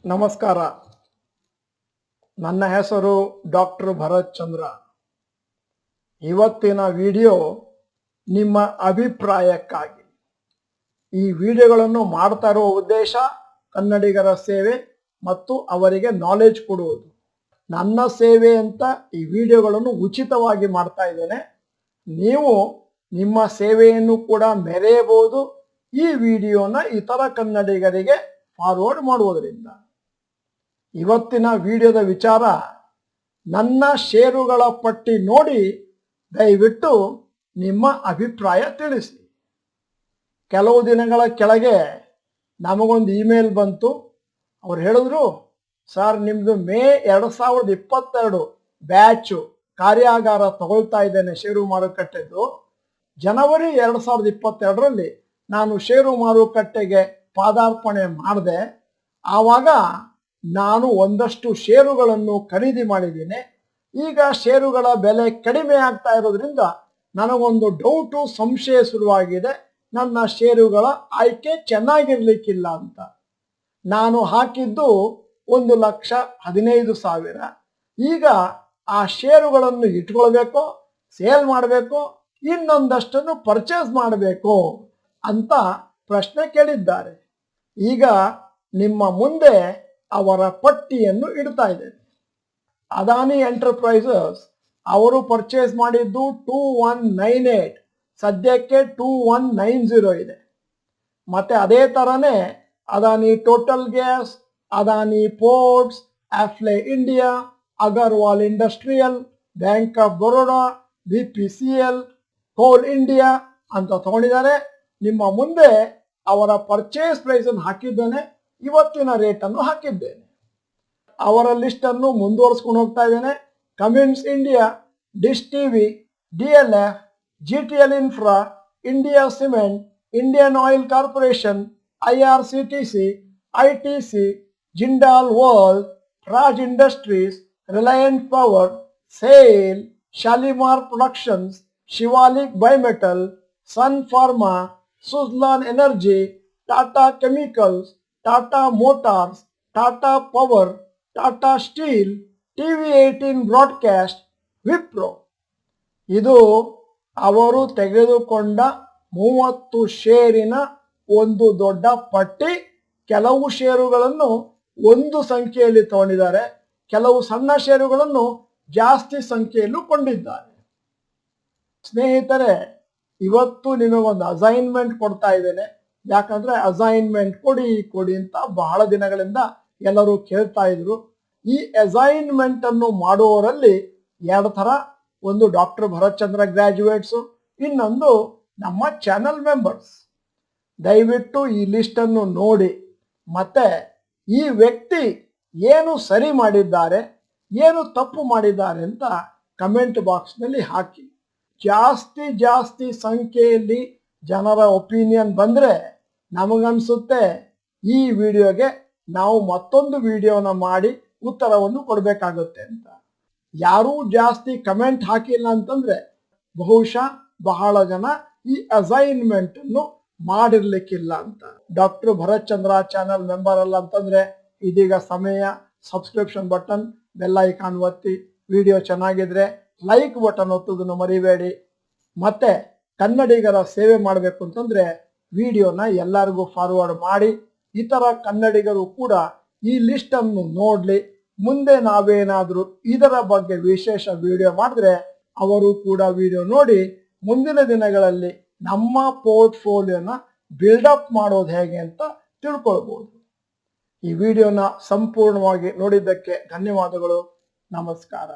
ನಮಸ್ಕಾರ. ನನ್ನ ಹೆಸರು ಡಾಕ್ಟರ್ ಭರತ್ ಚಂದ್ರ. ಇವತ್ತಿನ ವಿಡಿಯೋ ನಿಮ್ಮ ಅಭಿಪ್ರಾಯಕ್ಕಾಗಿ. ಈ ವಿಡಿಯೋಗಳನ್ನು ಮಾಡ್ತಾ ಇರುವ ಉದ್ದೇಶ ಕನ್ನಡಿಗರ ಸೇವೆ ಮತ್ತು ಅವರಿಗೆ ನಾಲೆಜ್ ಕೊಡುವುದು. ನನ್ನ ಸೇವೆ ಅಂತ ಈ ವಿಡಿಯೋಗಳನ್ನು ಉಚಿತವಾಗಿ ಮಾಡ್ತಾ ಇದ್ದೇನೆ. ನೀವು ನಿಮ್ಮ ಸೇವೆಯನ್ನು ಕೂಡ ಮೆರೆಯಬಹುದು ಈ ವಿಡಿಯೋನ ಇತರ ಕನ್ನಡಿಗರಿಗೆ ಫಾರ್ವರ್ಡ್ ಮಾಡುವುದರಿಂದ. ಇವತ್ತಿನ ವಿಡಿಯೋದ ವಿಚಾರ, ನನ್ನ ಷೇರುಗಳ ಪಟ್ಟಿ ನೋಡಿ ದಯವಿಟ್ಟು ನಿಮ್ಮ ಅಭಿಪ್ರಾಯ ತಿಳಿಸಿ. ಕೆಲವು ದಿನಗಳ ಕೆಳಗೆ ನಮಗೊಂದು ಇಮೇಲ್ ಬಂತು. ಅವ್ರು ಹೇಳಿದ್ರು, ಸರ್ ನಿಮ್ಮದು ಮೇ 2022 ಬ್ಯಾಚು ಕಾರ್ಯಾಗಾರ ತಗೊಳ್ತಾ ಇದ್ದೇನೆ ಷೇರು ಮಾರುಕಟ್ಟೆದು. ಜನವರಿ 2022ರಲ್ಲಿ ನಾನು ಷೇರು ಮಾರುಕಟ್ಟೆಗೆ ಪಾದಾರ್ಪಣೆ ಮಾಡಿದೆ. ಆವಾಗ ನಾನು ಒಂದಷ್ಟು ಷೇರುಗಳನ್ನು ಖರೀದಿ ಮಾಡಿದ್ದೀನಿ. ಈಗ ಷೇರುಗಳ ಬೆಲೆ ಕಡಿಮೆ ಆಗ್ತಾ ಇರೋದ್ರಿಂದ ನನಗೊಂದು ಡೌಟು, ಸಂಶಯ ಶುರುವಾಗಿದೆ. ನನ್ನ ಷೇರುಗಳ ಆಯ್ಕೆ ಚೆನ್ನಾಗಿರ್ಲಿಕ್ಕಿಲ್ಲ ಅಂತ. ನಾನು ಹಾಕಿದ್ದು 1,15,000. ಈಗ ಆ ಷೇರುಗಳನ್ನು ಇಟ್ಕೊಳ್ಬೇಕು, ಸೇಲ್ ಮಾಡಬೇಕು, ಇನ್ನೊಂದಷ್ಟನ್ನು ಪರ್ಚೇಸ್ ಮಾಡಬೇಕು ಅಂತ ಪ್ರಶ್ನೆ ಕೇಳಿದ್ದಾರೆ. ಈಗ ನಿಮ್ಮ ಮುಂದೆ ಅವರ ಪಟ್ಟಿಯನ್ನು ಇಡ್ತಾ ಇದ್ದೇನೆ. ಅದಾನಿ ಎಂಟರ್ಪ್ರೈಸಸ್ ಅವರು ಪರ್ಚೇಸ್ ಮಾಡಿದ್ದು 2198, ಸದ್ಯಕ್ಕೆ 2190 ಇದೆ. ಮತ್ತೆ ಅದೇ ಥರನೇ Adani Total Gas, Adani Ports, ಆಫ್ಲೆ India, Agarwal Industrial, Bank of Baroda, BPCL, Coal India ಅಂತ ತಗೊಂಡಿದ್ದಾರೆ. ನಿಮ್ಮ ಮುಂದೆ ಅವರ ಪರ್ಚೇಸ್ ಪ್ರೈಸ್ ಅನ್ನು ಹಾಕಿದ್ದೇನೆ, ಇವತ್ತಿನ ರೇಟನ್ನು ಹಾಕಿದ್ದೇನೆ. ಅವರ ಲಿಸ್ಟನ್ನು ಮುಂದುವರಿಸ್ಕೊಂಡು ಹೋಗ್ತಾ ಇದ್ದೇನೆ. Cummins India, Dish TV, DLF, GTL Infra, India Cement, Indian Oil Corporation, IRCTC, ITC, Jindal World, Raj Industries, Reliance Power, SAIL, Shalimar Productions, Shivalik Bimetal, Sun Pharma, Suzlon Energy, Tata Chemicals, Tata Motors, Tata Power, Tata Steel, TV18 broadcast, Wipro. ಇದು ಅವರು ತೆಗೆದುಕೊಂಡ 30 ಷೇರಿನ ಒಂದು ದೊಡ್ಡ ಪಟ್ಟಿ. ಕೆಲವು ಷೇರುಗಳನ್ನು ಒಂದು ಸಂಖ್ಯೆಯಲ್ಲಿ ತಗೊಂಡಿದ್ದಾರೆ, ಕೆಲವು ಸಣ್ಣ ಷೇರುಗಳನ್ನು ಜಾಸ್ತಿ ಸಂಖ್ಯೆಯಲ್ಲೂ ಕೊಂಡಿದ್ದಾರೆ. ಸ್ನೇಹಿತರೆ, ಇವತ್ತು ನಿಮಗೊಂದು ಅಸೈನ್ಮೆಂಟ್ ಕೊಡ್ತಾ ಇದ್ದೇನೆ. ಯಾಕಂದ್ರೆ ಅಸೈನ್ಮೆಂಟ್ ಕೊಡಿ ಅಂತ ಬಹಳ ದಿನಗಳಿಂದ ಎಲ್ಲರೂ ಕೇಳ್ತಾ ಇದ್ರು. ಈ ಅಸೈನ್ಮೆಂಟ್ ಅನ್ನು ಮಾಡುವವರಲ್ಲಿ 2 ಥರ, ಒಂದು ಡಾಕ್ಟರ್ ಭರತ್ ಚಂದ್ರ ಗ್ರಾಜ್ಯುಯೇಟ್ಸು, ಇನ್ನೊಂದು ನಮ್ಮ ಚಾನಲ್ ಮೆಂಬರ್ಸ್. ದಯವಿಟ್ಟು ಈ ಲಿಸ್ಟನ್ನು ನೋಡಿ, ಮತ್ತೆ ಈ ವ್ಯಕ್ತಿ ಏನು ಸರಿ ಮಾಡಿದ್ದಾರೆ, ಏನು ತಪ್ಪು ಮಾಡಿದ್ದಾರೆ ಅಂತ ಕಮೆಂಟ್ ಬಾಕ್ಸ್ನಲ್ಲಿ ಹಾಕಿ. ಜಾಸ್ತಿ ಸಂಖ್ಯೆಯಲ್ಲಿ ಜನರ ಒಪಿನಿಯನ್ ಬಂದರೆ ನಮಗನ್ಸುತ್ತೆ ಈ ವಿಡಿಯೋಗೆ ನಾವು ಮತ್ತೊಂದು ವಿಡಿಯೋನ ಮಾಡಿ ಉತ್ತರವನ್ನು ಕೊಡಬೇಕಾಗುತ್ತೆ ಅಂತ. ಯಾರೂ ಜಾಸ್ತಿ ಕಮೆಂಟ್ ಹಾಕಿಲ್ಲ ಅಂತಂದ್ರೆ ಬಹುಶಃ ಬಹಳ ಜನ ಈ ಅಸೈನ್ಮೆಂಟ್ ಅನ್ನು ಮಾಡಿರ್ಲಿಕ್ಕಿಲ್ಲ ಅಂತ. ಡಾಕ್ಟರ್ ಭರತ್ ಚಂದ್ರ ಚಾನಲ್ ಮೆಂಬರ್ ಅಲ್ಲ ಅಂತಂದ್ರೆ ಇದೀಗ ಸಮಯ, ಸಬ್ಸ್ಕ್ರಿಪ್ಷನ್ ಬಟನ್, ಬೆಲ್ ಐಕಾನ್ ಒತ್ತಿ. ವಿಡಿಯೋ ಚೆನ್ನಾಗಿದ್ರೆ ಲೈಕ್ ಬಟನ್ ಒತ್ತೋದನ್ನು ಮರಿಬೇಡಿ. ಮತ್ತೆ ಕನ್ನಡಿಗರ ಸೇವೆ ಮಾಡಬೇಕು ಅಂತಂದ್ರೆ ವಿಡಿಯೋನ ಎಲ್ಲರಿಗೂ ಫಾರ್ವರ್ಡ್ ಮಾಡಿ. ಇತರ ಕನ್ನಡಿಗರು ಕೂಡ ಈ ಲಿಸ್ಟ್ ಅನ್ನು ನೋಡ್ಲಿ. ಮುಂದೆ ನಾವೇನಾದರೂ ಇದರ ಬಗ್ಗೆ ವಿಶೇಷ ವಿಡಿಯೋ ಮಾಡಿದ್ರೆ ಅವರು ಕೂಡ ವಿಡಿಯೋ ನೋಡಿ ಮುಂದಿನ ದಿನಗಳಲ್ಲಿ ನಮ್ಮ ಪೋರ್ಟ್ಫೋಲಿಯೋನ ಬಿಲ್ಡಪ್ ಮಾಡೋದು ಹೇಗೆ ಅಂತ ತಿಳ್ಕೊಳ್ಬಹುದು. ಈ ವಿಡಿಯೋನ ಸಂಪೂರ್ಣವಾಗಿ ನೋಡಿದ್ದಕ್ಕೆ ಧನ್ಯವಾದಗಳು. ನಮಸ್ಕಾರ.